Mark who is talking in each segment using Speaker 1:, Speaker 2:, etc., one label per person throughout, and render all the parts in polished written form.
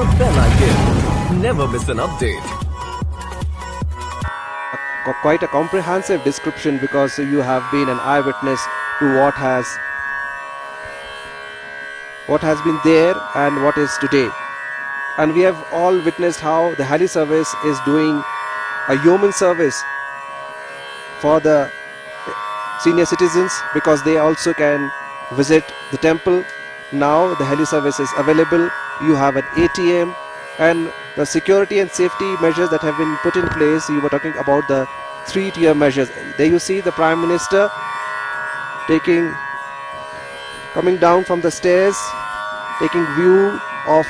Speaker 1: the bell icon. Never miss an update.
Speaker 2: Quite a comprehensive description, because you have been an eyewitness to what has been there and what is today. And we have all witnessed how the heli service is doing a yeoman service for the senior citizens, because they also can visit the temple. Now the heli service is available. You have an ATM, and the security and safety measures that have been put in place. You were talking about the 3-tier measures. There you see the Prime Minister coming down from the stairs, taking view of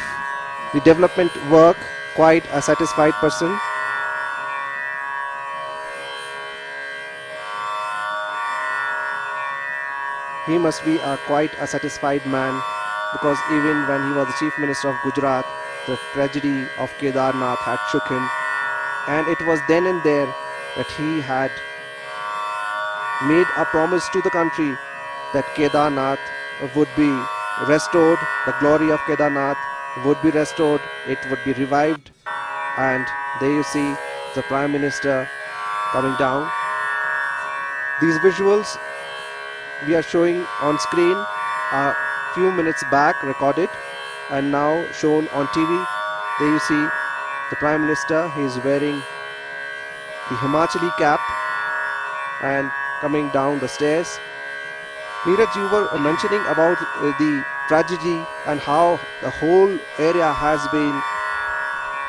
Speaker 2: the development work. Quite a satisfied person. He must be quite a satisfied man, because even when he was the Chief Minister of Gujarat, the tragedy of Kedarnath had shook him, and it was then and there that he had made a promise to the country that Kedarnath would be restored, the glory of Kedarnath would be restored, it would be revived. And there you see the Prime Minister coming down. These visuals we are showing on screen a few minutes back, recorded and now shown on TV. There you see the Prime Minister. He is wearing the Himachali cap and coming down the stairs. Neeraj, you were mentioning about the tragedy and how the whole area has been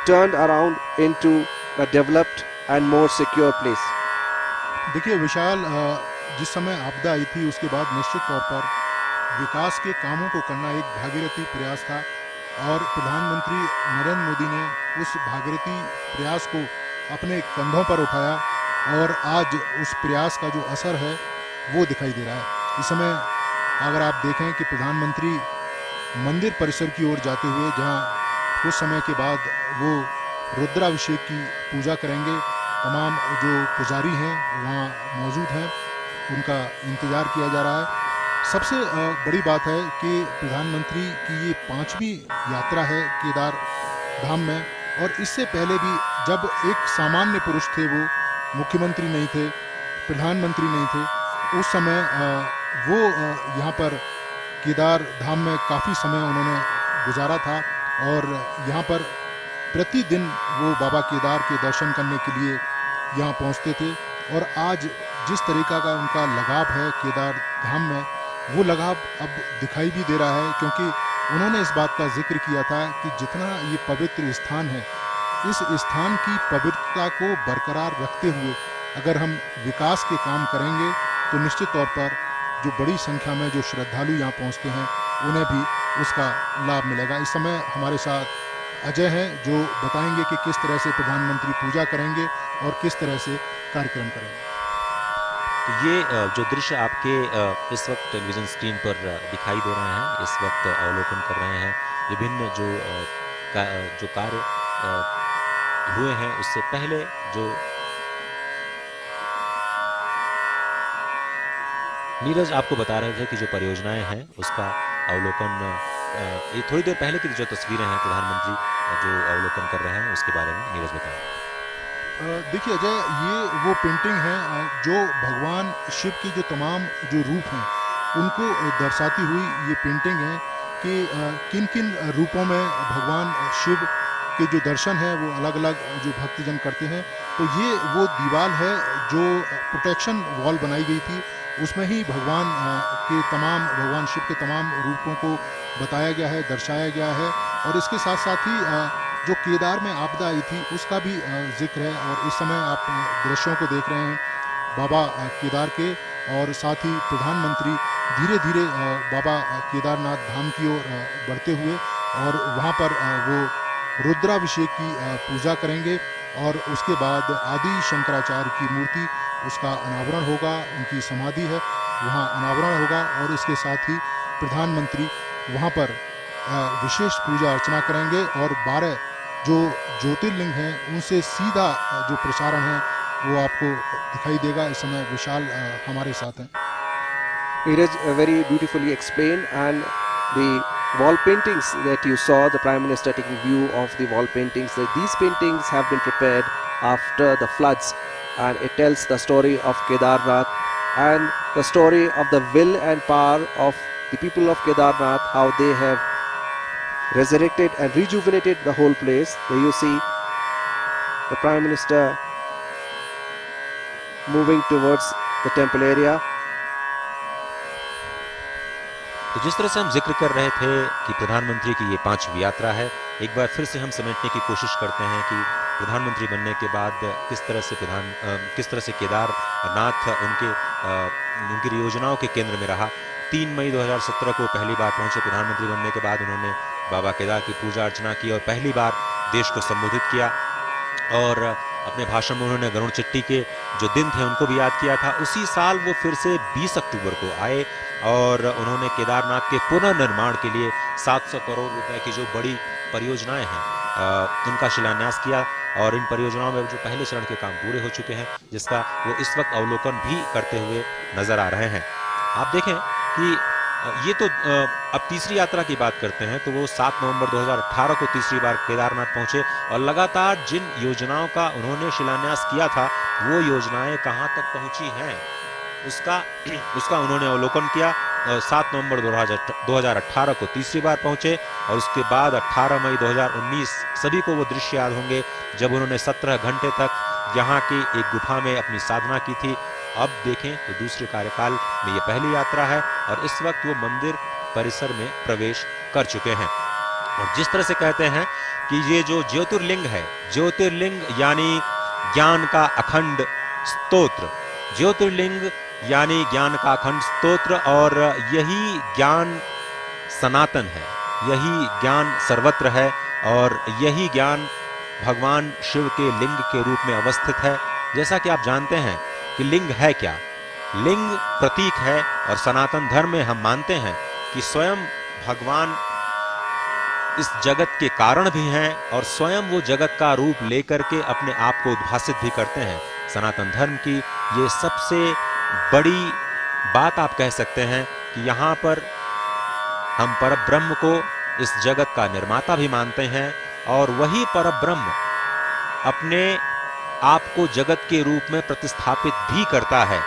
Speaker 2: turned around into a developed and more secure place.
Speaker 3: देखिए विशाल, जिस समय आपदा आई थी उसके बाद निश्चित तौर पर विकास के कामों को करना एक भागीरथी प्रयास था, और प्रधानमंत्री नरेंद्र मोदी ने उस भागीरथी प्रयास को अपने कंधों पर उठाया, और आज उस प्रयास का जो असर है वो दिखाई दे रहा है। इस समय अगर आप देखें कि प्रधानमंत्री मंदिर परिसर की ओर जाते हुए, जहां कुछ समय के बाद वो रुद्राभिषेक की पूजा करेंगे, तमाम जो पुजारी हैं वहाँ मौजूद हैं, उनका इंतज़ार किया जा रहा है। सबसे बड़ी बात है कि प्रधानमंत्री की ये 5वीं यात्रा है केदार धाम में, और इससे पहले भी जब एक सामान्य पुरुष थे, वो मुख्यमंत्री नहीं थे, प्रधानमंत्री नहीं थे, उस समय वो यहाँ पर केदार धाम में काफ़ी समय उन्होंने गुजारा था, और यहाँ पर प्रतिदिन वो बाबा केदार के दर्शन करने के लिए यहाँ पहुँचते थे। और आज जिस तरीका का उनका लगाव है केदार धाम में, वो लगाव अब दिखाई भी दे रहा है, क्योंकि उन्होंने इस बात का जिक्र किया था कि जितना ये पवित्र स्थान है, इस स्थान की पवित्रता को बरकरार रखते हुए अगर हम विकास के काम करेंगे तो निश्चित तौर पर जो बड़ी संख्या में जो श्रद्धालु यहाँ पहुँचते हैं उन्हें भी उसका लाभ मिलेगा। इस समय हमारे साथ अजय हैं, जो बताएंगे कि किस तरह से प्रधानमंत्री पूजा करेंगे और किस तरह से कार्यक्रम करेंगे।
Speaker 4: तो ये जो दृश्य आपके इस वक्त टेलीविज़न स्क्रीन पर दिखाई दे रहे हैं, इस वक्त अवलोकन कर रहे हैं विभिन्न जो कार्य हुए हैं। उससे पहले जो नीरज आपको बता रहे थे कि जो परियोजनाएं हैं उसका अवलोकन, ये थोड़ी देर पहले की जो तस्वीरें हैं प्रधानमंत्री जो अवलोकन कर रहे हैं उसके बारे में नीरज बताएं।
Speaker 3: देखिए अजय, ये वो पेंटिंग है जो भगवान शिव की जो तमाम जो रूप हैं उनको दर्शाती हुई ये पेंटिंग है कि किन किन रूपों में भगवान शिव के जो दर्शन हैं वो अलग अलग जो भक्तजन करते हैं। तो ये वो दीवार है जो प्रोटेक्शन वॉल बनाई गई थी, उसमें ही भगवान शिव के तमाम रूपों को बताया गया है, दर्शाया गया है। और इसके साथ साथ ही जो केदार में आपदा आई थी उसका भी जिक्र है। और इस समय आप दृश्यों को देख रहे हैं बाबा केदार के, और साथ ही प्रधानमंत्री धीरे धीरे बाबा केदारनाथ धाम की ओर बढ़ते हुए, और वहाँ पर वो रुद्राभिषेक की पूजा करेंगे, और उसके बाद आदि शंकराचार्य की मूर्ति उसका अनावरण होगा, उनकी समाधि है वहाँ अनावरण होगा। और इसके साथ ही प्रधानमंत्री वहाँ पर विशेष पूजा अर्चना करेंगे, और 12 जो ज्योतिर्लिंग हैं उनसे सीधा जो प्रसारण है वो आपको दिखाई देगा। इस समय विशाल हमारे साथ हैं।
Speaker 2: It is very beautifully explained, and the wall paintings that you saw, the Prime Minister taking view of the wall paintings, these paintings have been prepared after the floods, and it tells the story of Kedarnath and the story of the will and power of the people of Kedarnath, how they have resurrected and rejuvenated the whole place. There you see the Prime Minister moving towards the temple area.
Speaker 4: तो जिस तरह से हम जिक्र कर रहे थे कि प्रधानमंत्री की ये 5वीं यात्रा है, एक बार फिर से हम समेटने की कोशिश करते हैं कि प्रधानमंत्री बनने के बाद किस तरह से केदारनाथ उनकी योजनाओं के केंद्र में रहा। 3 मई 2017 को पहली बार पहुंचे प्रधानमंत्री बनने के बाद उन्होंने बाबा केदार की पूजा अर्चना की और पहली बार देश को संबोधित किया, और अपने भाषण में उन्होंने गरुड़ चिट्टी के जो दिन थे उनको भी याद किया था। उसी साल वो फिर से 20 अक्टूबर को आए और उन्होंने केदारनाथ के पुनर्निर्माण के लिए 700 करोड़ रुपए की जो बड़ी परियोजनाएं हैं उनका शिलान्यास किया, और इन परियोजनाओं में जो पहले चरण के काम पूरे हो चुके हैं, जिसका वो इस वक्त अवलोकन भी करते हुए नजर आ रहे हैं। आप देखें कि ये तो अब तीसरी यात्रा की बात करते हैं, तो वो 7 नवंबर 2018 को तीसरी बार केदारनाथ पहुंचे, और लगातार जिन योजनाओं का उन्होंने शिलान्यास किया था वो योजनाएं कहां तक पहुंची हैं उसका उन्होंने अवलोकन किया। 7 नवंबर 2018 को तीसरी बार पहुंचे, और उसके बाद 18 मई 2019 सभी को वो दृश्य याद होंगे जब उन्होंने 17 घंटे तक यहाँ की एक गुफा में अपनी साधना की थी। अब देखें तो दूसरे कार्यकाल में ये पहली यात्रा है और इस वक्त वो मंदिर परिसर में प्रवेश कर चुके हैं। और जिस तरह से कहते हैं कि ये जो ज्योतिर्लिंग है, ज्योतिर्लिंग यानी ज्ञान का अखंड स्तोत्र, ज्योतिर्लिंग यानी ज्ञान का अखंड स्तोत्र, और यही ज्ञान सनातन है, यही ज्ञान सर्वत्र है, और यही ज्ञान भगवान शिव के लिंग के रूप में अवस्थित है। जैसा कि आप जानते हैं कि लिंग है क्या, लिंग प्रतीक है, और सनातन धर्म में हम मानते हैं कि स्वयं भगवान इस जगत के कारण भी हैं और स्वयं वो जगत का रूप लेकर के अपने आप को उद्भासित भी करते हैं। सनातन धर्म की ये सबसे बड़ी बात आप कह सकते हैं कि यहाँ पर हम परब्रह्म को इस जगत का निर्माता भी मानते हैं, और वही परब्रह्म अपने आप को जगत के रूप में प्रतिस्थापित भी करता है।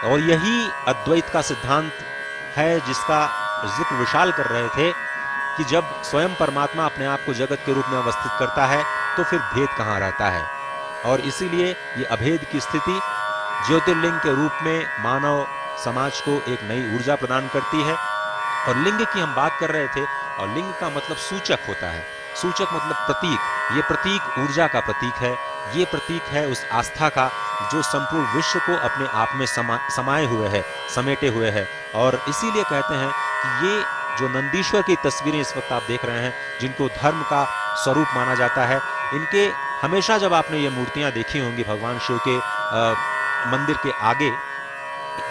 Speaker 4: और यही अद्वैत का सिद्धांत है जिसका जिक्र विशाल कर रहे थे कि जब स्वयं परमात्मा अपने आप को जगत के रूप में अवस्थित करता है तो फिर भेद कहाँ रहता है। और इसीलिए ये अभेद की स्थिति ज्योतिर्लिंग के रूप में मानव समाज को एक नई ऊर्जा प्रदान करती है। और लिंग की हम बात कर रहे थे, और लिंग का मतलब सूचक होता है, सूचक मतलब प्रतीक। ये प्रतीक ऊर्जा का प्रतीक है, ये प्रतीक है उस आस्था का जो संपूर्ण विश्व को अपने आप में समाये हुए है, समेटे हुए है। और इसीलिए कहते हैं कि ये जो नंदीश्वर की तस्वीरें इस वक्त आप देख रहे हैं, जिनको धर्म का स्वरूप माना जाता है, इनके हमेशा जब आपने ये मूर्तियां देखी होंगी भगवान शिव के मंदिर के आगे,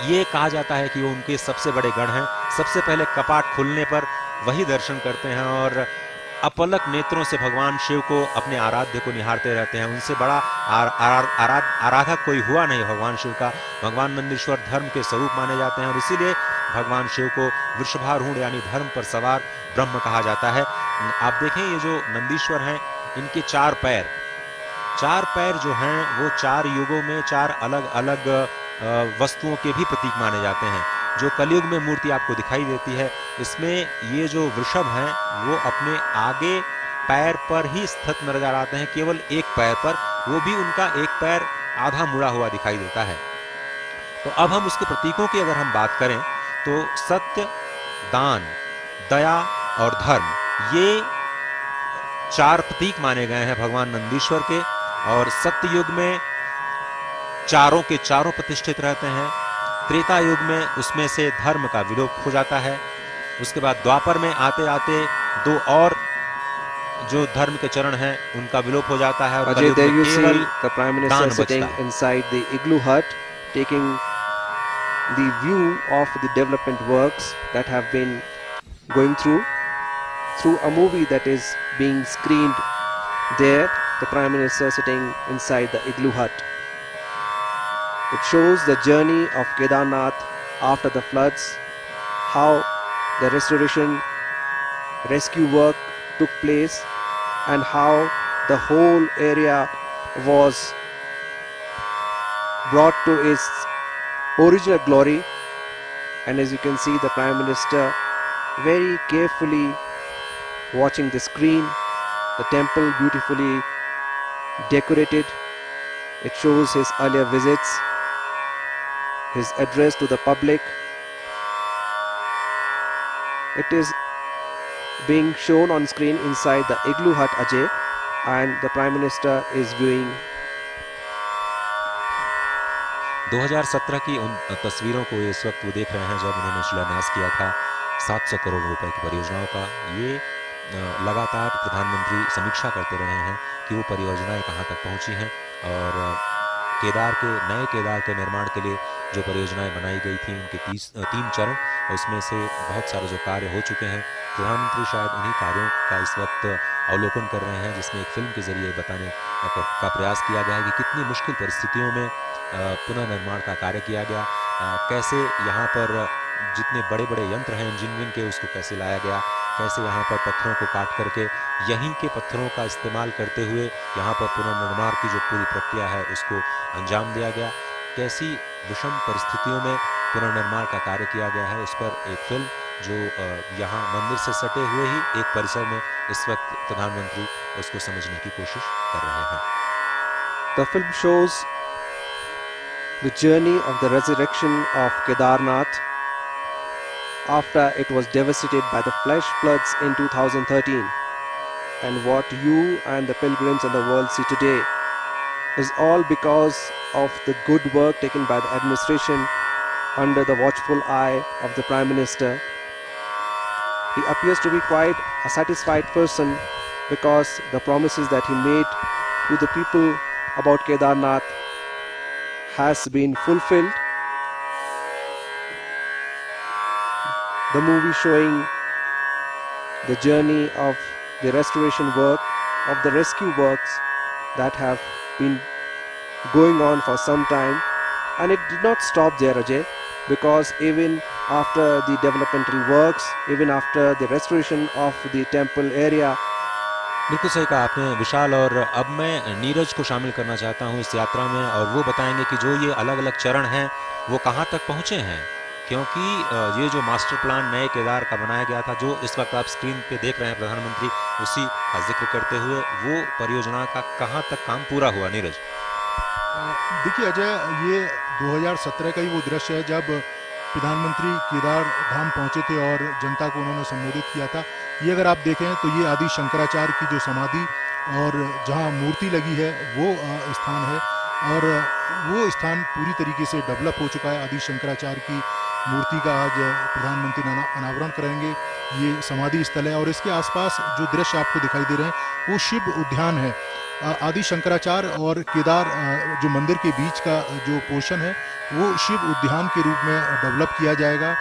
Speaker 4: ये कहा जाता है कि वो उनके सबसे बड़े गण हैं। सबसे पहले कपाट खुलने पर वही दर्शन करते हैं और अपलक नेत्रों से भगवान शिव को अपने आराध्य को निहारते रहते हैं। उनसे बड़ा आराधक कोई हुआ नहीं भगवान शिव का। भगवान नंदीश्वर धर्म के स्वरूप माने जाते हैं और इसीलिए भगवान शिव को वृषभारूढ़ यानी धर्म पर सवार ब्रह्म कहा जाता है। आप देखें ये जो नंदीश्वर हैं, इनके 4 पैर जो हैं वो 4 युगों में 4 अलग अलग वस्तुओं के भी प्रतीक माने जाते हैं। जो कलयुग में मूर्ति आपको दिखाई देती है, इसमें ये जो वृषभ हैं वो अपने आगे पैर पर ही स्थित नजर आते हैं, केवल एक पैर पर, वो भी उनका एक पैर आधा मुड़ा हुआ दिखाई देता है। तो अब हम उसके प्रतीकों की अगर हम बात करें तो सत्य, दान, दया और धर्म, ये 4 प्रतीक माने गए हैं भगवान नंदीश्वर के। और सत्य युग में चारों के चारों प्रतिष्ठित रहते हैं। त्रेता युग में उसमें से धर्म का विलोप हो जाता है। उसके बाद द्वापर में आते आते 2 और जो धर्म के चरण हैं उनका विलोप हो जाता है। और
Speaker 2: Ajay, there you see the Prime Minister sitting inside the igloo hut, taking the view of the development works that have been going through a movie that is being screened there. The Prime Minister sitting inside the igloo hut. It shows the journey of Kedarnath after the floods, how the restoration rescue work took place and how the whole area was brought to its original glory. And as you can see, the Prime Minister very carefully watching the screen, the temple beautifully decorated. It shows his earlier visits, his address to the public. It is being shown on screen inside the igloo hut Ajay, and the Prime Minister is viewing.
Speaker 4: 2017 की उन तस्वीरों को इस वक्त वो देख रहे हैं जब उन्होंने शिलान्यास किया था 700 करोड़ रुपए की परियोजनाओं का। ये लगातार प्रधानमंत्री समीक्षा करते रहे हैं कि वो परियोजनाएं कहां तक पहुंची हैं और नए केदार के निर्माण के लिए जो परियोजनाएं बनाई गई थी उनके 3 चरण, उसमें से बहुत सारे जो कार्य हो चुके हैं, प्रधानमंत्री शायद उन्हीं कार्यों का इस वक्त अवलोकन कर रहे हैं, जिसमें एक फिल्म के जरिए बताने का प्रयास किया गया है कि कितनी मुश्किल परिस्थितियों में पुनर्निर्माण का कार्य किया गया, कैसे यहाँ पर जितने बड़े बड़े यंत्र हैं इंजीनियरिंग के उसको कैसे लाया गया, कैसे यहाँ पर पत्थरों को काट करके यहीं के पत्थरों का इस्तेमाल करते हुए यहाँ पर पुनर्निर्माण की जो पूरी प्रक्रिया है उसको अंजाम दिया गया, कैसी विषम परिस्थितियों में पुनर्निर्माण का कार्य किया गया है, उस पर एक फिल्म जो यहाँ मंदिर से सटे हुए ही एक परिसर में इस वक्त प्रधानमंत्री उसको समझने की कोशिश कर रहे हैं।
Speaker 2: The film shows the journey of the resurrection of Kedarnath after it was devastated by the flash floods in 2013, and what you and the pilgrims in the world see today is all because of the good work taken by the administration under the watchful eye of the Prime Minister. He appears to be quite a satisfied person because the promises that he made to the people about Kedarnath has been fulfilled. The movie showing the journey of the restoration work, of the rescue works that have been going on for some time, and it did not stop there, Ajay, because even after the developmental works, even after the restoration of the temple area,
Speaker 4: बिल्कुल सही कहा आपने विशाल, और अब मैं नीरज को शामिल करना चाहता हूं इस यात्रा में, और वो बताएंगे कि जो ये अलग अलग चरण हैं वो कहां तक पहुंचे हैं, क्योंकि ये जो मास्टर प्लान नए केदार का बनाया गया था जो इस वक्त आप स्क्रीन पे देख रहे हैं प्रधानमंत्री उसी का जिक्र करते हुए, वो परियोजना का कहां तक काम पूरा हुआ। नीरज
Speaker 3: देखिए अजय, ये 2017 का ही वो दृश्य है जब प्रधानमंत्री केदार धाम पहुंचे थे और जनता को उन्होंने संबोधित किया था। ये अगर आप देखें तो ये आदि शंकराचार्य की जो समाधि और जहां मूर्ति लगी है वो स्थान है, और वो स्थान पूरी तरीके से डेवलप हो चुका है। आदि शंकराचार्य की मूर्ति का आज प्रधानमंत्री अनावरण करेंगे। ये समाधि स्थल है और इसके आसपास जो दृश्य आपको दिखाई दे रहे हैं वो शिव उद्यान है। आदि शंकराचार्य और केदार जो मंदिर के बीच का जो पोर्शन है वो शिव उद्यान के रूप में डेवलप किया जाएगा।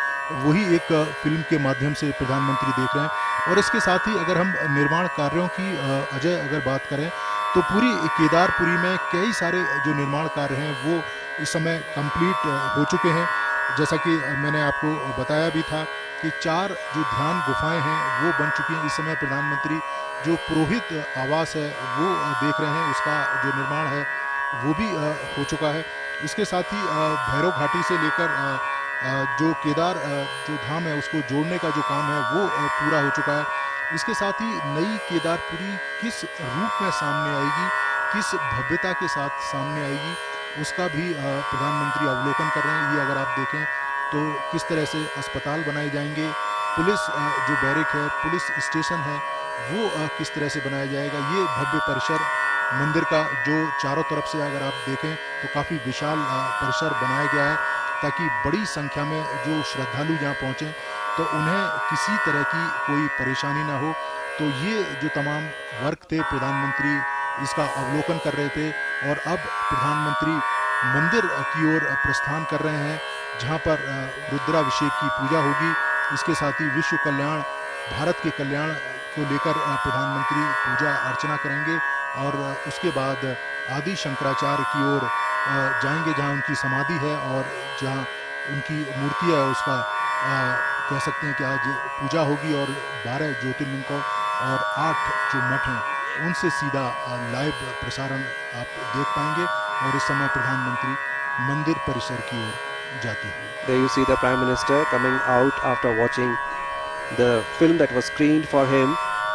Speaker 3: वही एक फिल्म के माध्यम से प्रधानमंत्री देख रहे हैं। और इसके साथ ही अगर हम निर्माण कार्यों की अजय अगर बात करें तो पूरी केदारपुरी में कई सारे जो निर्माण कार्य हैं वो इस समय कंप्लीट हो चुके हैं। जैसा कि मैंने आपको बताया भी था कि 4 जो ध्यान गुफाएं हैं वो बन चुकी हैं। इस समय प्रधानमंत्री जो पुरोहित आवास है वो देख रहे हैं, उसका जो निर्माण है वो भी हो चुका है। इसके साथ ही भैरव घाटी से लेकर जो केदार जो धाम है उसको जोड़ने का जो काम है वो पूरा हो चुका है। इसके साथ ही नई केदारपुरी किस रूप में सामने आएगी, किस भव्यता के साथ सामने आएगी, उसका भी प्रधानमंत्री अवलोकन कर रहे हैं। ये अगर आप देखें तो किस तरह से अस्पताल बनाए जाएंगे, पुलिस जो बैरिक है, पुलिस स्टेशन है वो किस तरह से बनाया जाएगा। ये भव्य परिसर मंदिर का जो चारों तरफ से अगर आप देखें तो काफ़ी विशाल परिसर बनाया गया है ताकि बड़ी संख्या में जो श्रद्धालु यहाँ पहुँचें तो उन्हें किसी तरह की कोई परेशानी ना हो। तो ये जो तमाम वर्क थे प्रधानमंत्री इसका अवलोकन कर रहे थे, और अब प्रधानमंत्री मंदिर की ओर प्रस्थान कर रहे हैं जहाँ पर रुद्राभिषेक की पूजा होगी। इसके साथ ही विश्व कल्याण, भारत के कल्याण को लेकर प्रधानमंत्री पूजा अर्चना करेंगे और उसके बाद आदि शंकराचार्य की ओर जाएंगे जहां उनकी समाधि है और जहां उनकी मूर्ति है उसका कह सकते हैं कि आज पूजा होगी और 12 ज्योतिर्लिंगों और 8 जो मठ हैं उनसे सीधा लाइव प्रसारण आप देख पाएंगे। और इस समय प्रधानमंत्री मंदिर परिसर की ओर जाते हुए।
Speaker 2: There you see the Prime Minister coming out after watching the film that was screened for him,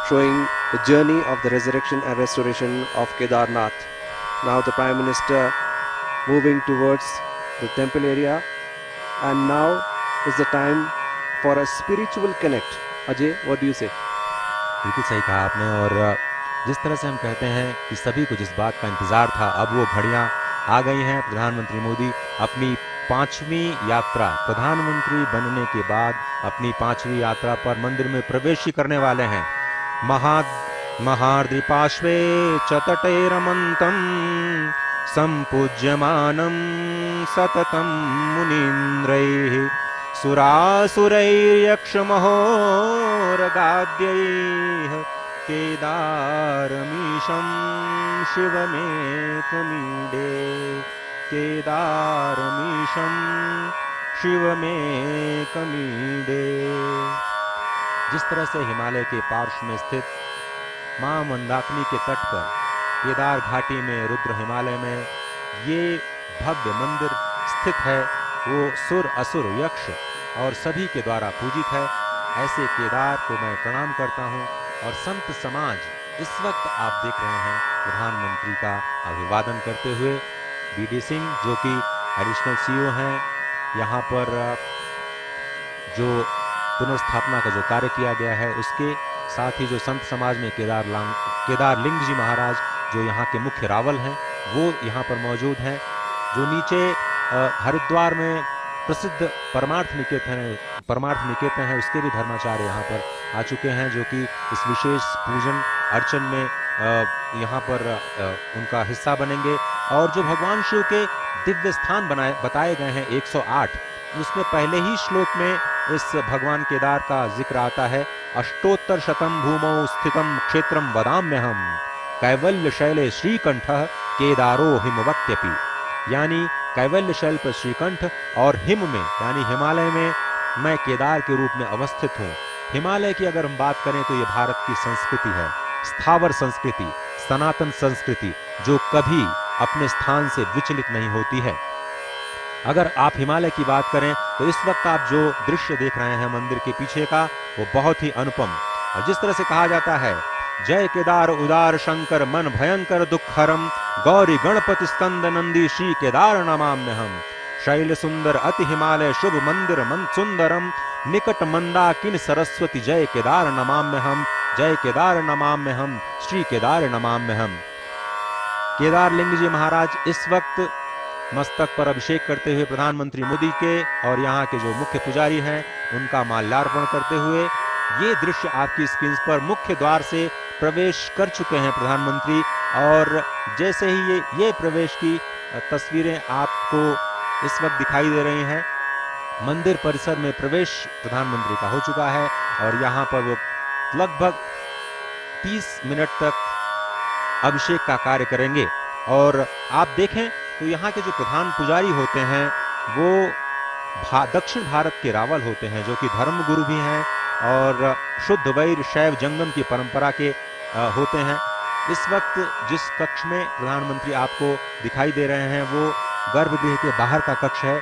Speaker 2: showing the journey of the resurrection and restoration of Kedarnath. Now the Prime Minister moving towards the temple area, and now is the time for a spiritual connect. Ajay, what do you say?
Speaker 4: बिल्कुल सही कहा आपने। और जिस तरह से हम कहते हैं कि सभी को जिस बात का इंतजार था, अब वो घड़ियां आ गई हैं। प्रधानमंत्री मोदी अपनी 5वीं यात्रा, प्रधानमंत्री बनने के बाद अपनी 5वीं यात्रा पर मंदिर में प्रवेश ही करने वाले हैं। महार्द्रिपार्श्वे च तटे रमन्तं सम्पूज्यमानं सततं मुनीन्द्रैः सुरासुरैर्यक्षमहोरगाद्यैः केदारमीशं शिवमेकमीडे केदारमीशं शिवमेकमीडे। जिस तरह से हिमालय के पार्श्व में स्थित मां मंदाकिनी के तट पर केदार घाटी में रुद्र हिमालय में ये भव्य मंदिर स्थित है, वो सुर असुर यक्ष और सभी के द्वारा पूजित है। ऐसे केदार को मैं प्रणाम करता हूँ। और संत समाज इस वक्त आप देख रहे हैं प्रधानमंत्री का अभिवादन करते हुए। बीडी सिंह जो कि एडिशनल सीईओ हैं, यहाँ पर जो पुनर्स्थापना का जो कार्य किया गया है उसके साथ ही जो संत समाज में केदारलिंग जी महाराज जो यहाँ के मुख्य रावल हैं वो यहाँ पर मौजूद हैं। जो नीचे हरिद्वार में प्रसिद्ध परमार्थ निकेतन है उसके भी धर्माचार्य यहाँ पर आ चुके हैं, जो कि इस विशेष पूजन अर्चन में यहाँ पर उनका हिस्सा बनेंगे। और जो भगवान शिव के दिव्य स्थान बताए गए हैं 108, उसमें पहले ही श्लोक में इस भगवान केदार का जिक्र आता है। अष्टोत्तर शतम भूमौ स्थितम क्षेत्रम वदाम्यहम कैवल्य शैले श्रीकंठः केदारो हिमवत्यपि। यानी कैवल्य शैल पर श्रीकंठ और हिम में यानी हिमालय में मैं केदार के रूप में अवस्थित हूँ। हिमालय की अगर हम बात करें तो ये भारत की संस्कृति है, स्थावर संस्कृति, सनातन संस्कृति, जो कभी अपने स्थान से विचलित नहीं होती है। अगर आप हिमालय की बात करें तो इस वक्त आप जो दृश्य देख रहे हैं मंदिर के पीछे का, वो बहुत ही अनुपम। और जिस तरह से कहा जाता है, जय केदार उदार शंकर मन भयंकर दुखहरम गौरी गणपति स्कंद नंदी श्री केदार नमाम्यहम शैल सुंदर अति हिमालय शुभ मंदिर मन सुंदरम निकट मंदाकिन सरस्वती जय केदार नमाम्यहम जय केदार नमाम्यहम श्री केदार नमाम्यहम। केदारलिंग जी महाराज इस वक्त मस्तक पर अभिषेक करते हुए प्रधानमंत्री मोदी के और यहाँ के जो मुख्य पुजारी हैं उनका माल्यार्पण करते हुए ये दृश्य आपकी स्क्रीन पर मुख्य द्वार से प्रवेश कर चुके हैं प्रधानमंत्री। और जैसे ही ये प्रवेश की तस्वीरें आपको इस वक्त दिखाई दे रही हैं, मंदिर परिसर में प्रवेश प्रधानमंत्री का हो चुका है और यहाँ पर वो लगभग 30 मिनट तक अभिषेक का कार्य करेंगे। और आप देखें तो यहाँ के जो प्रधान पुजारी होते हैं वो दक्षिण भारत के रावल होते हैं, जो कि धर्मगुरु भी हैं और शुद्ध वैर शैव जंगम की परंपरा के होते हैं। इस वक्त जिस कक्ष में प्रधानमंत्री आपको दिखाई दे रहे हैं वो गर्भगृह के बाहर का कक्ष है,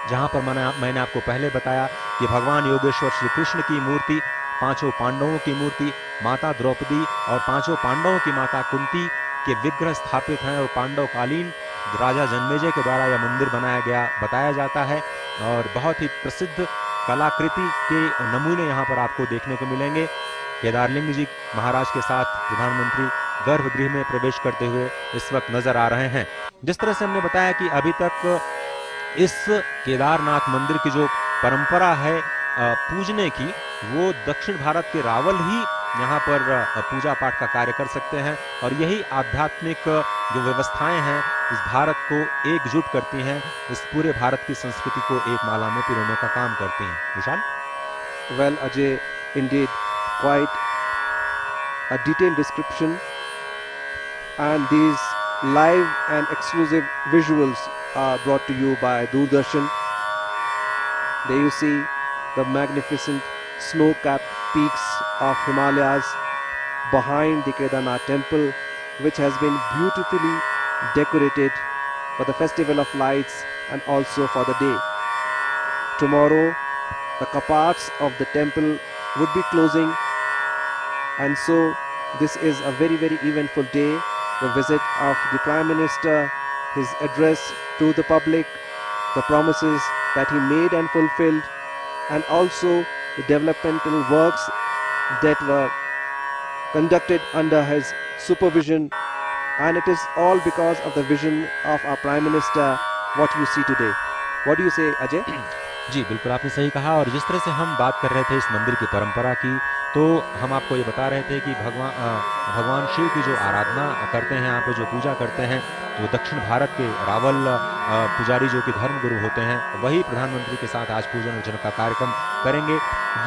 Speaker 4: जहां पर मैंने आपको पहले बताया कि भगवान योगेश्वर श्री कृष्ण की मूर्ति, पांचों पांडवों की मूर्ति, माता द्रौपदी और पांचों पांडवों की माता कुंती के विग्रह स्थापित हैं और पांडवकालीन राजा जन्मेजय के द्वारा यह मंदिर बनाया गया बताया जाता है। और बहुत ही प्रसिद्ध कलाकृति के नमूने यहाँ पर आपको देखने को मिलेंगे। केदारलिंग जी महाराज के साथ प्रधानमंत्री गर्भगृह में प्रवेश करते हुए इस वक्त नजर आ रहे हैं। जिस तरह से हमने बताया कि अभी तक इस केदारनाथ मंदिर की जो परंपरा है पूजने की, वो दक्षिण भारत के रावल ही यहाँ पर पूजा पाठ का कार्य कर सकते हैं और यही आध्यात्मिक जो व्यवस्थाएं हैं इस भारत को एकजुट करती हैं, इस पूरे भारत की संस्कृति को एक माला में पिरोने का काम करती हैं। विशाल?
Speaker 2: Well, Ajay, indeed, quite a detailed description, and these live and exclusive visuals are brought to you by Doordarshan. There you see the magnificent snow-capped peaks of Himalayas behind the Kedarnath temple, which has been beautifully decorated for the festival of lights and also for the day. Tomorrow, the kapats of the temple would be closing, and so this is a very, very eventful day. The visit of the Prime Minister, his address to the public, the promises that he made and fulfilled, and also the developmental works that were conducted under his supervision. And it is all because of the vision of our Prime Minister, what you see today. What do you say, Ajay?
Speaker 4: जी बिल्कुल आपने सही कहा। और जिस तरह से हम बात कर रहे थे इस मंदिर की परंपरा की, तो हम आपको ये बता रहे थे कि भगवान शिव की जो आराधना करते हैं, यहाँ पे जो पूजा करते हैं, तो दक्षिण भारत के रावल पुजारी जो कि धर्मगुरु होते हैं, वही प्रधानमंत्री के साथ आज पूजन अर्चन का कार्यक्रम करेंगे।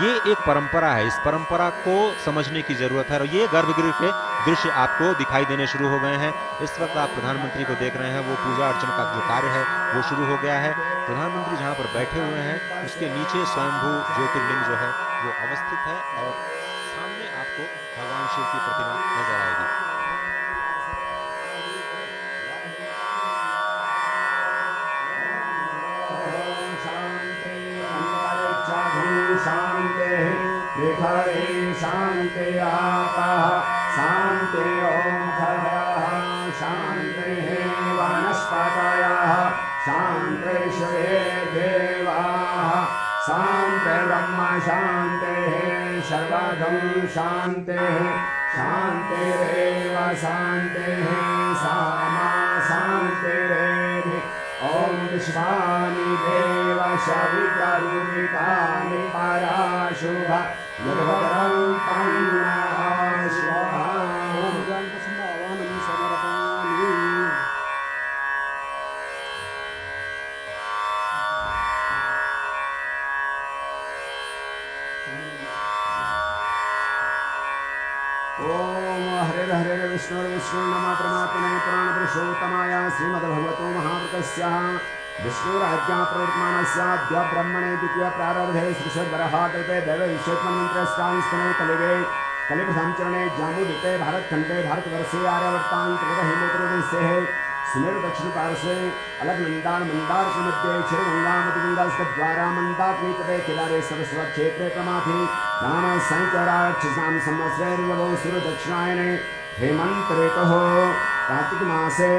Speaker 4: ये एक परंपरा है, इस परंपरा को समझने की जरूरत है। और ये गर्भगृह के दृश्य आपको दिखाई देने शुरू हो गए हैं। इस वक्त आप प्रधानमंत्री को देख रहे हैं, वो पूजा अर्चन का जो कार्य है वो शुरू हो गया है। प्रधानमंत्री जहाँ पर बैठे हुए हैं उसके नीचे स्वयंभू ज्योतिर्लिंग जो है वो अवस्थित है और सामने आपको भगवान शिव की प्रतिमा नजर आएगी।
Speaker 5: शांति आपः शांति ओंकारः शांति वनस्पतयः शांतिर्विश्वे देवाः शांतिर्ब्रह्म शांतिः सर्वगं शांतिः शांतिरेव शांतिः सामा शांतिरेधि ॐ विश्वानि देव सवितरुदितानि पराशुभ निर्भद्रं तन्नः शिवः आवाहनं समर्पयामि। ओम हरे हरे विष्णु नमः परमात्मने पुराण पुरुषोत्तमाय श्रीमद्भगवतो महापुरुषस्य विष्णुराज्ञा प्रवर्तमानस्याद्य ब्रह्मणे द्वितीय प्रारब्धे श्रीषद्वराहकल्पे दैव विश्वमन्त्रस्कांस्तने कलिगे कलिप्रथम चरणे जाम्बुद्वीपे भारतखण्डे भारतवर्षे आर्यावर्तान्तर्गत हिमोत्तरदेशे सुमेरु दक्षिण पार्श्वे अलकनन्दान मन्दार मध्ये क्षीरगंगा मधुगंगास्कद्वारा मन्दाकिनीतटे केदारे सरस्वत क्षेत्रे प्रमाथि नाम संचराक्षसां संवत्सरेर्नवो सूर्यदक्षिणायने हेमंत ऋतुः कार्तिक मासे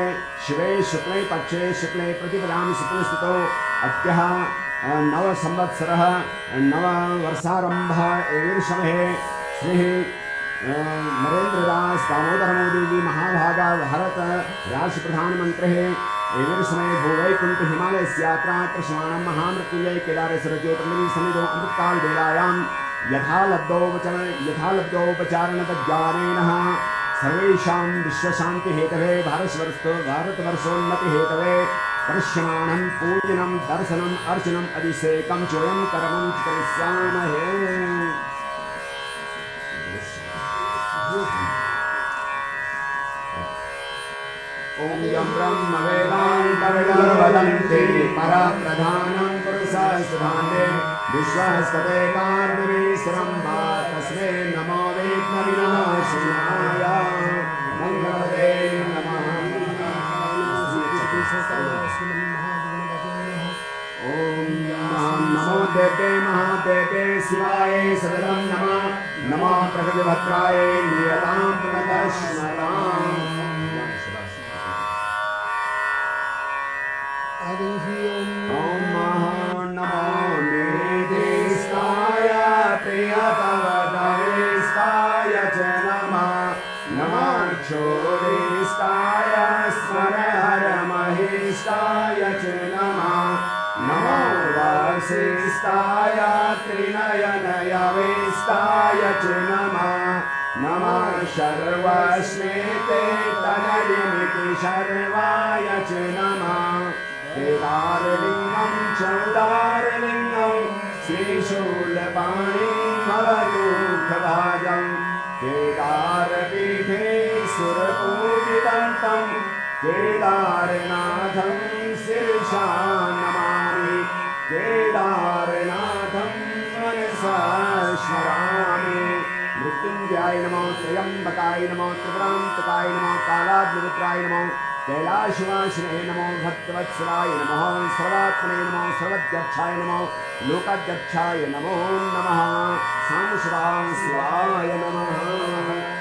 Speaker 5: शिवे शुक्ले पक्षे शुक्ले प्रतिपदां शुक्लस्थितो अद्यः नव संवत्सरः नव वर्षारंभः एविर्षमहे श्री नरेंद्र दास दामोदर मोदी जी महाभागा भारत राष्ट्र प्रधानमंत्री एविर्षमये भूवैकुंठ हिमालय यात्रा कृष्णाणं महामृत्युंजय केदारेश्वर ज्योतिर्लिंग सन्निधौ अमृतकाल वेलायां यथालब्धोपचारणतज्ञानेन सर्वेषां विश्वशान्ति हेतवे भारतवर्षोन्नति हेतवे करिष्यमाणं पूजनं दर्शनम् अर्चनम् अभिषेकं चोयं कर्मं करिष्यामहे। ओम यं ब्रह्म वेदान्तविदुर्वदन्ति परप्रधानं पुरुषस्तुभान्ते विश्वस्पते कार्तिवीश्वरं वा तस्मै नमो विघ्नविनाशिनाय मंगलते नमः। ओम नमो देवे महादेवे शिवाय सदनं नमः नमो प्रकृतिभद्राय नियतां प्रणतस्मराम्। ओम नमो निर्देशाय प्रियतवदरेशाय च नमः नमः क्षोरेशाय स्मरहरमहेशाय च नमः नमो वसिष्ठाय त्रिनयनयवेष्टाय च नमः नमः सर्वस्मेते तनयमिति सर्वाय च नमः केदारलिंगं चौदारलिंगं श्रीशूलपाणिं भवदुःखभाजं केदारपीठे सुरपूजितं तं केदारनाथं शिरसा नमामि केदारनाथं विद्याय नमो त्र्यंबकाय नमो त्रिपुरांतकाय नमो कालाग्निमित्राय नमो कैलाशवासिने नमो भक्तवत्सलाय नमः सर्वात्मने नमो सर्वध्यक्षाय नमो लोकाध्यक्षाय नमो नमः सांसदां शिवाय नमः।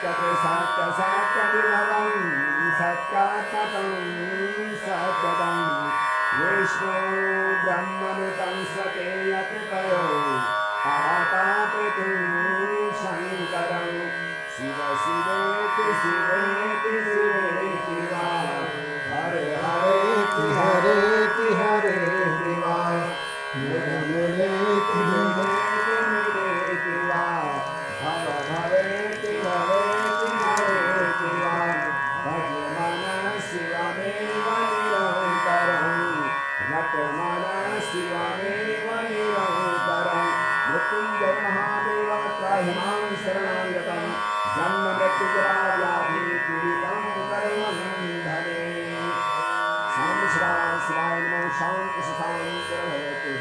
Speaker 5: सत्य सत्य विभवं सत्यात्मकं सत्यदं विष्णु ब्रह्मनुतं स्वते यत् परो पातापृथुं शङ्करं शिव शिवेति शिवेति शिवेति वा हरे हरेति हरेति हरेति वा मिलेति मिलेति मिलेति वा भव भवेति भवेति भवेति वा भजमन शिवमेव निरन्तरं रटमन शिवमेव निरन्तरं मृत्युञ्जय महादेव त्राहि मां शरणं गतं जन्म मृत्युजराव्याधि पीडितं कर्मबन्धने शां शिवाय नमो शान्ति शान्ति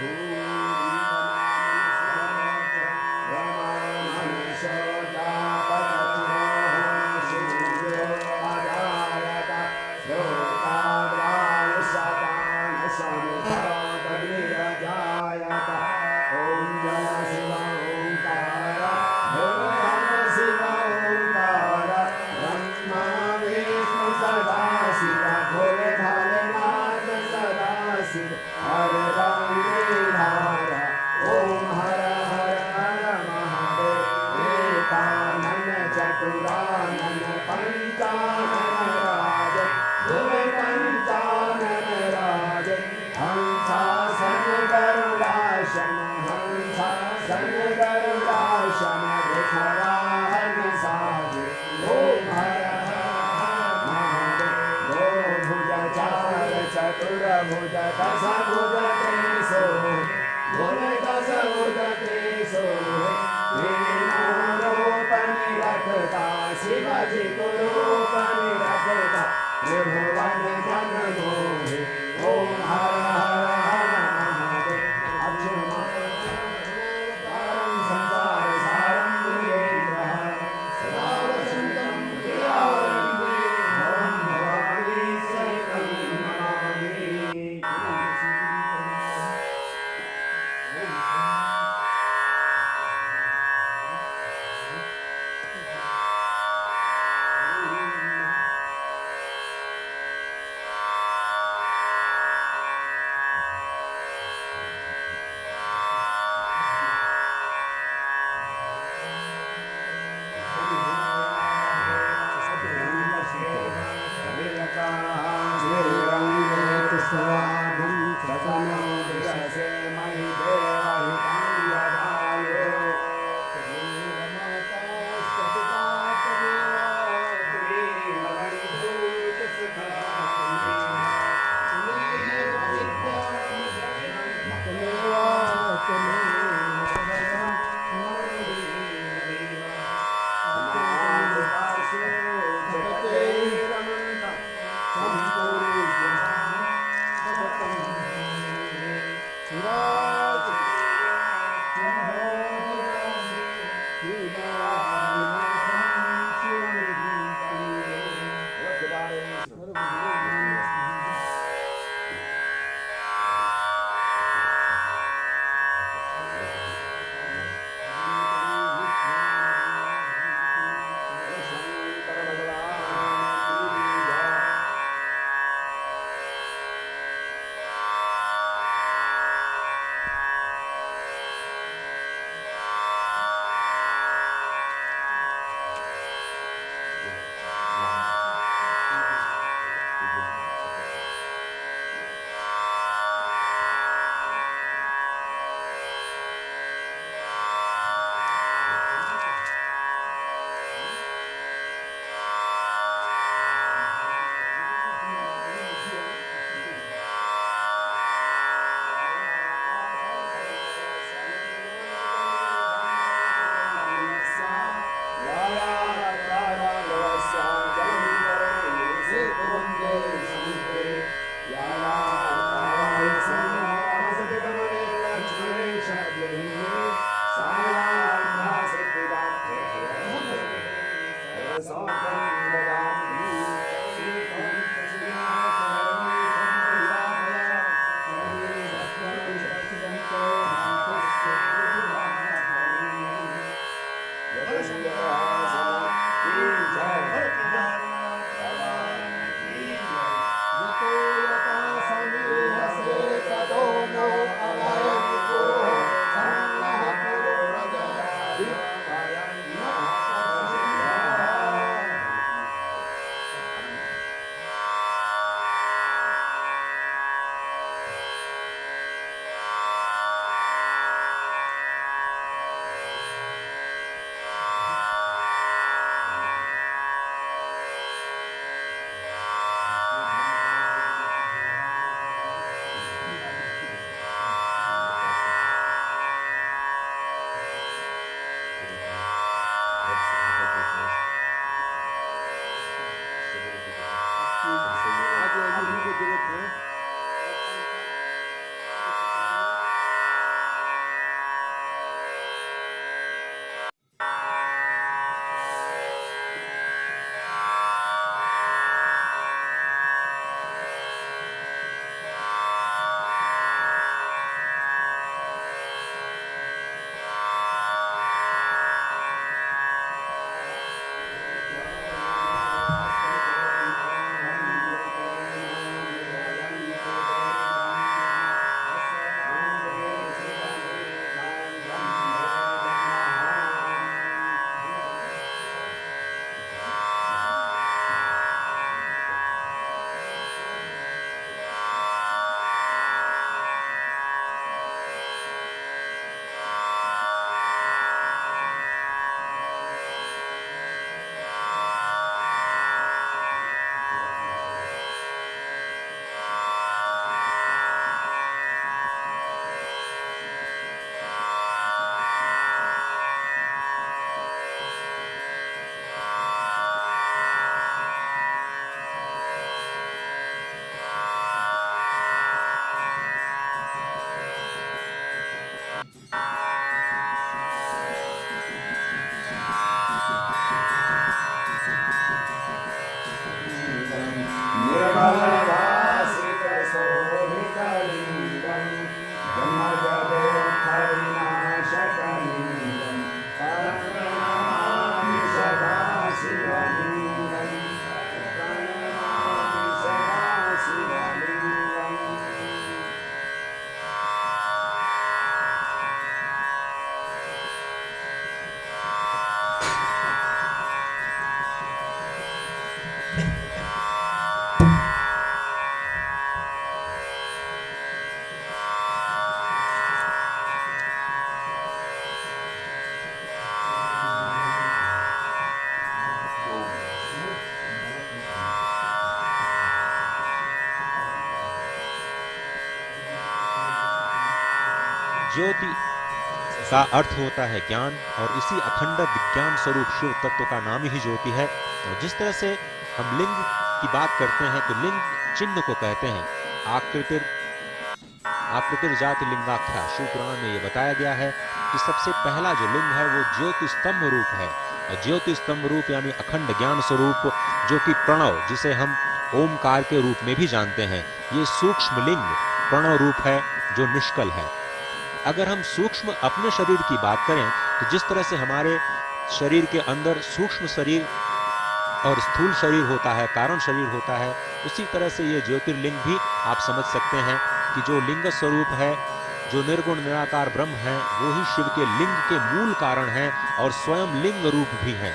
Speaker 5: चतुर्भुज दशभुज तेसो भुज दशभुज तेसो रूपनि रखता शिवजी को रूपनि रखता त्रिभुवन जन मोहे ओम हर हर हर महादेव अक्षरं संसार सारं वीरेन्द्रः सदा वसन्तं प्रियावरं भवं भवानी सहितं नमामि
Speaker 4: ज्योति का अर्थ होता है ज्ञान, और इसी अखंड विज्ञान स्वरूप शिव तत्व का नाम ही ज्योति है। और जिस तरह से हम लिंग की बात करते हैं तो लिंग चिन्ह को कहते हैं आकृतिर जाति लिंगाख्या। शिव पुराण में ये बताया गया है कि सबसे पहला जो लिंग है वो ज्योति स्तंभ रूप है। और ज्योति स्तंभ रूप यानी अखंड ज्ञान स्वरूप, जो कि प्रणव, जिसे हम ओमकार के रूप में भी जानते हैं, ये सूक्ष्म लिंग प्रणव रूप है जो निष्कल है। अगर हम सूक्ष्म अपने शरीर की बात करें तो जिस तरह से हमारे शरीर के अंदर सूक्ष्म शरीर और स्थूल शरीर होता है, कारण शरीर होता है, उसी तरह से ये ज्योतिर्लिंग भी आप समझ सकते हैं कि जो लिंग स्वरूप है, जो निर्गुण निराकार ब्रह्म है, वो ही शिव के लिंग के मूल कारण है और स्वयं लिंग रूप भी है।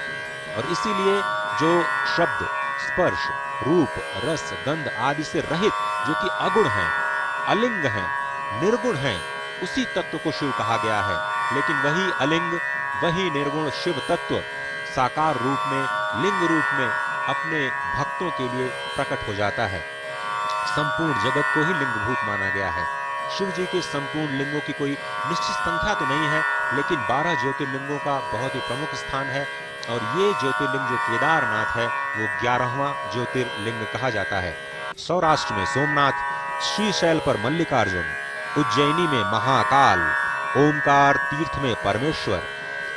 Speaker 4: और इसीलिए जो शब्द, स्पर्श, रूप, रस, गंध आदि से रहित, जो कि अगुण है, अलिंग है, निर्गुण है, उसी तत्व को शिव कहा गया है। लेकिन वही अलिंग, वही निर्गुण शिव तत्व साकार रूप में, लिंग रूप में अपने भक्तों के लिए प्रकट हो जाता है। संपूर्ण जगत को ही लिंगभूत माना गया है। शिव जी के संपूर्ण लिंगों की कोई निश्चित संख्या तो नहीं है, लेकिन 12 ज्योतिर्लिंगों का बहुत ही प्रमुख स्थान है। और ये ज्योतिर्लिंग जो केदारनाथ है वो 11वां ज्योतिर्लिंग कहा जाता है। सौराष्ट्र में सोमनाथ, श्रीशैल पर मल्लिकार्जुन, उज्जैनी में महाकाल, ओमकार तीर्थ में परमेश्वर,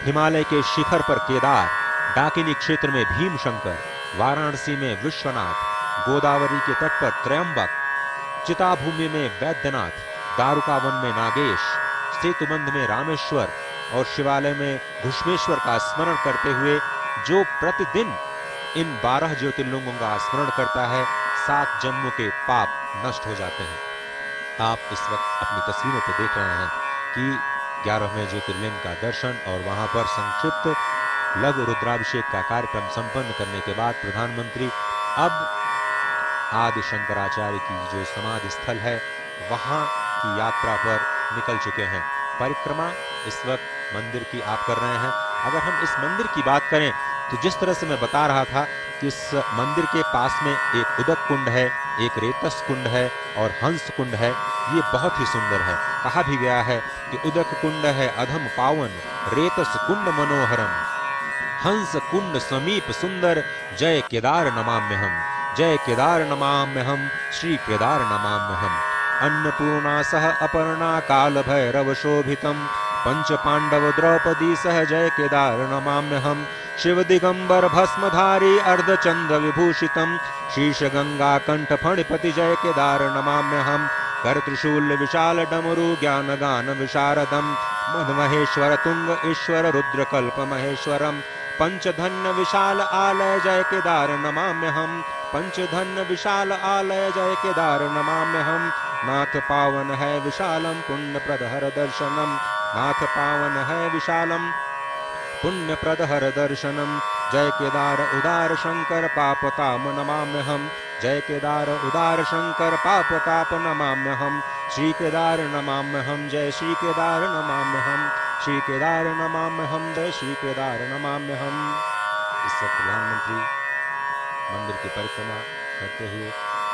Speaker 4: हिमालय के शिखर पर केदार, डाकिनी क्षेत्र में भीमशंकर, वाराणसी में विश्वनाथ, गोदावरी के तट पर त्रयंबक, चिताभूमि में वैद्यनाथ, दारुकावन में नागेश, सेतुबंध में रामेश्वर और शिवालय में घुष्मेश्वर का स्मरण करते हुए जो प्रतिदिन इन 12 ज्योतिर्लिंगों का स्मरण करता है, 7 जन्मों के पाप नष्ट हो जाते हैं। आप इस वक्त अपनी तस्वीरों पर देख रहे हैं कि 11वें ज्योतिर्लिंग का दर्शन और वहां पर संक्षिप्त लघु रुद्राभिषेक का कार्यक्रम संपन्न करने के बाद प्रधानमंत्री अब आदि शंकराचार्य की जो समाधि स्थल है वहां की यात्रा पर निकल चुके हैं। परिक्रमा इस वक्त मंदिर की आप कर रहे हैं। अगर हम इस मंदिर की बात करें तो जिस तरह से मैं बता रहा था कि इस मंदिर के पास में एक उदक कुंड है, एक रेतस कुंड है और हंस कुंड है। ये बहुत ही सुंदर है। कहा भी गया है कि उदक कुंड है अधम पावन, रेतस कुंड मनोहरम, हंस कुंड समीप सुंदर, जय केदार नमाम्यहम, जय केदार नमाम्यहम, श्री केदार नमाम्यहम। अन्नपूर्णा सह अपर्णा काल भैरव शोभितम, पंच पांडव द्रौपदी सह जय केदार नमाम्यहम। शिव दिगंबर भस्मधारी अर्धचंद्र विभूषितम, शीर्ष गंगा कंठ फणिपति जय केदार नमाम्यहम। कर त्रिशूल विशाल डमरु ज्ञान गान विशारदम, मद महेश्वर तुंग ईश्वर रुद्र कल्प महेश्वरम। पंचधन्य विशाल आलय जय केदार नमाम्यहम, पंचधन्य विशाल आलय जय केदार नमाम्यहम। नाथ पावन है विशालम पुण्य प्रदहर दर्शनम, नाथ पावन है विशालम पुण्य प्रदहर दर्शनम। जय केदार उदार शंकर पापताप नमाम्यहम, जय केदार उदार शंकर पापताप नमाम्यहम। श्री केदार नमाम्यहम, जय श्री केदार नमाम्यहम, श्री केदार नमाम्यहम, जय श्री केदार नमाम्यहम। इस वक्त प्रधानमंत्री मंदिर की परिक्रमा करते हुए,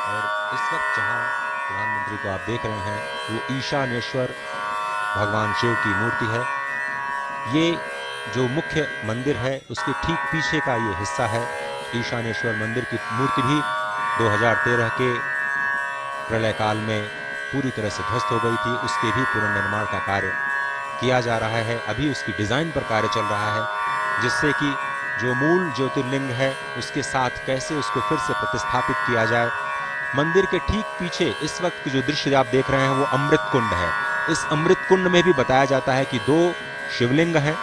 Speaker 4: और इस वक्त जहाँ प्रधानमंत्री को आप देख रहे हैं वो ईशानेश्वर भगवान शिव की मूर्ति है। ये जो मुख्य मंदिर है उसके ठीक पीछे का ये हिस्सा है। ईशानेश्वर मंदिर की मूर्ति भी 2013 के प्रलय काल में पूरी तरह से ध्वस्त हो गई थी। उसके भी पुनर्निर्माण का कार्य किया जा रहा है। अभी उसकी डिजाइन पर कार्य चल रहा है, जिससे कि जो मूल ज्योतिर्लिंग है उसके साथ कैसे उसको फिर से प्रतिस्थापित किया जाए। मंदिर के ठीक पीछे इस वक्त जो दृश्य आप देख रहे हैं वो अमृत कुंड है। इस अमृत कुंड में भी बताया जाता है कि 2 शिवलिंग हैं,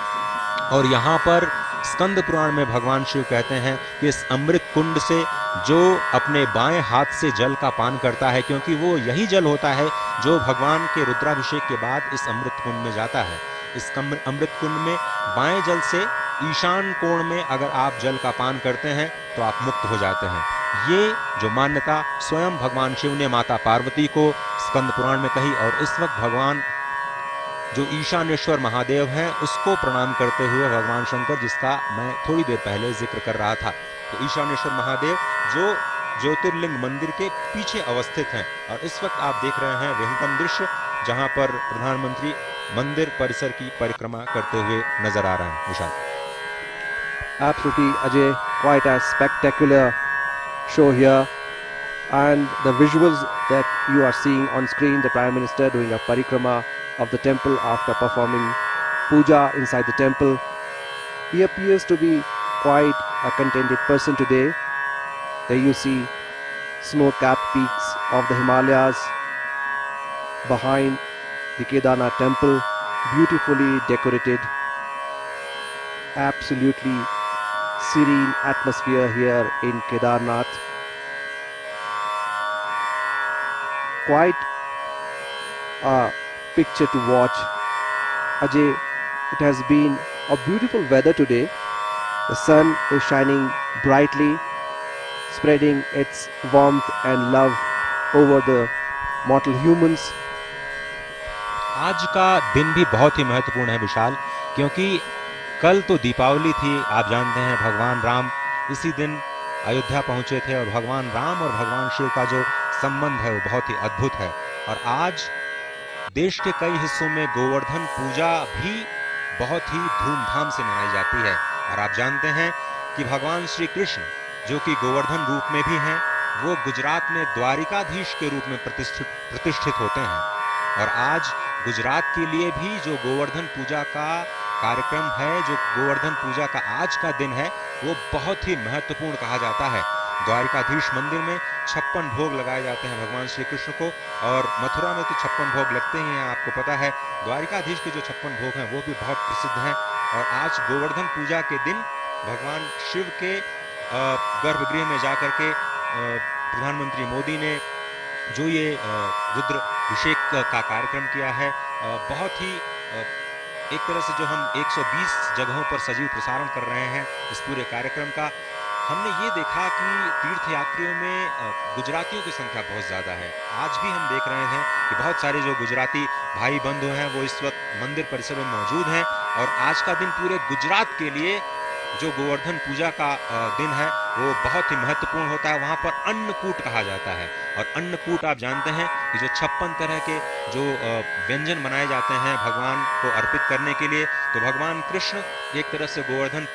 Speaker 4: और यहाँ पर स्कंद पुराण में भगवान शिव कहते हैं कि इस अमृत कुंड से जो अपने बाएं हाथ से जल का पान करता है, क्योंकि वो यही जल होता है जो भगवान के रुद्राभिषेक के बाद इस अमृत कुंड में जाता है। इस अमृत कुंड में बाएं जल से ईशान कोण में अगर आप जल का पान करते हैं तो आप मुक्त हो जाते हैं। ये जो मान्यता स्वयं भगवान शिव ने माता पार्वती को स्कंद पुराण में कही, और इस वक्त भगवान जो ईशानेश्वर महादेव हैं उसको प्रणाम करते हुए भगवान शंकर, जिसका मैं थोड़ी देर पहले जिक्र कर रहा था, तो ईशानेश्वर महादेव जो ज्योतिर्लिंग मंदिर के पीछे अवस्थित हैं। और इस वक्त आप देख रहे हैं विहंगम दृश्य, जहां पर प्रधानमंत्री मंदिर परिसर की परिक्रमा करते हुए नजर आ रहे हैं। विशाल।
Speaker 2: Absolutely, Ajay, quite a spectacular show here. And the visuals that you are seeing on screen, the Prime Minister doing a parikrama of the temple after performing puja inside the temple. He appears to be quite a contented person today. There you see snow-capped peaks of the Himalayas behind the Kedarnath temple, beautifully decorated. Absolutely serene atmosphere here in Kedarnath. Quite a picture to watch. Ajay, it has been a beautiful weather today. The sun is shining brightly, spreading its warmth and love over the mortal humans.
Speaker 4: आज का दिन भी बहुत ही महत्वपूर्ण है विशाल, क्योंकि कल तो दीपावली थी। आप जानते हैं भगवान राम इसी दिन अयोध्या पहुंचे थे और भगवान राम और भगवान शिव का जो संबंध है वो बहुत ही अद्भुत है। और आज देश के कई हिस्सों में गोवर्धन पूजा भी बहुत ही धूमधाम से मनाई जाती है। और आप जानते हैं कि भगवान श्री कृष्ण जो कि गोवर्धन रूप में भी हैं, वो गुजरात में द्वारिकाधीश के रूप में प्रतिष्ठित होते हैं। और आज गुजरात के लिए भी जो गोवर्धन पूजा का कार्यक्रम है, जो गोवर्धन पूजा का आज का दिन है, वो बहुत ही महत्वपूर्ण कहा जाता है। द्वारिकाधीश मंदिर में 56 भोग लगाए जाते हैं भगवान श्री कृष्ण को, और मथुरा में तो 56 भोग लगते ही हैं, आपको पता है। द्वारिकाधीश के जो 56 भोग हैं वो भी बहुत प्रसिद्ध हैं। और आज गोवर्धन पूजा के दिन भगवान शिव के गर्भगृह में जाकर के प्रधानमंत्री मोदी ने जो ये रुद्राभिषेक का कार्यक्रम किया है, बहुत ही एक तरह से जो हम 120 जगहों पर सजीव प्रसारण कर रहे हैं इस पूरे कार्यक्रम का, हमने ये देखा कि तीर्थयात्रियों में गुजरातियों की संख्या बहुत ज़्यादा है। आज भी हम देख रहे हैं कि बहुत सारे जो गुजराती भाई बंधु हैं वो इस वक्त मंदिर परिसर में मौजूद हैं। और आज का दिन पूरे गुजरात के लिए जो गोवर्धन पूजा का दिन है वो बहुत ही महत्वपूर्ण होता है। वहाँ पर अन्नकूट कहा जाता है, और अन्नकूट आप जानते हैं कि जो 56 तरह के जो व्यंजन बनाए जाते हैं भगवान को अर्पित करने के लिए, तो भगवान कृष्ण एक तरह से गोवर्धन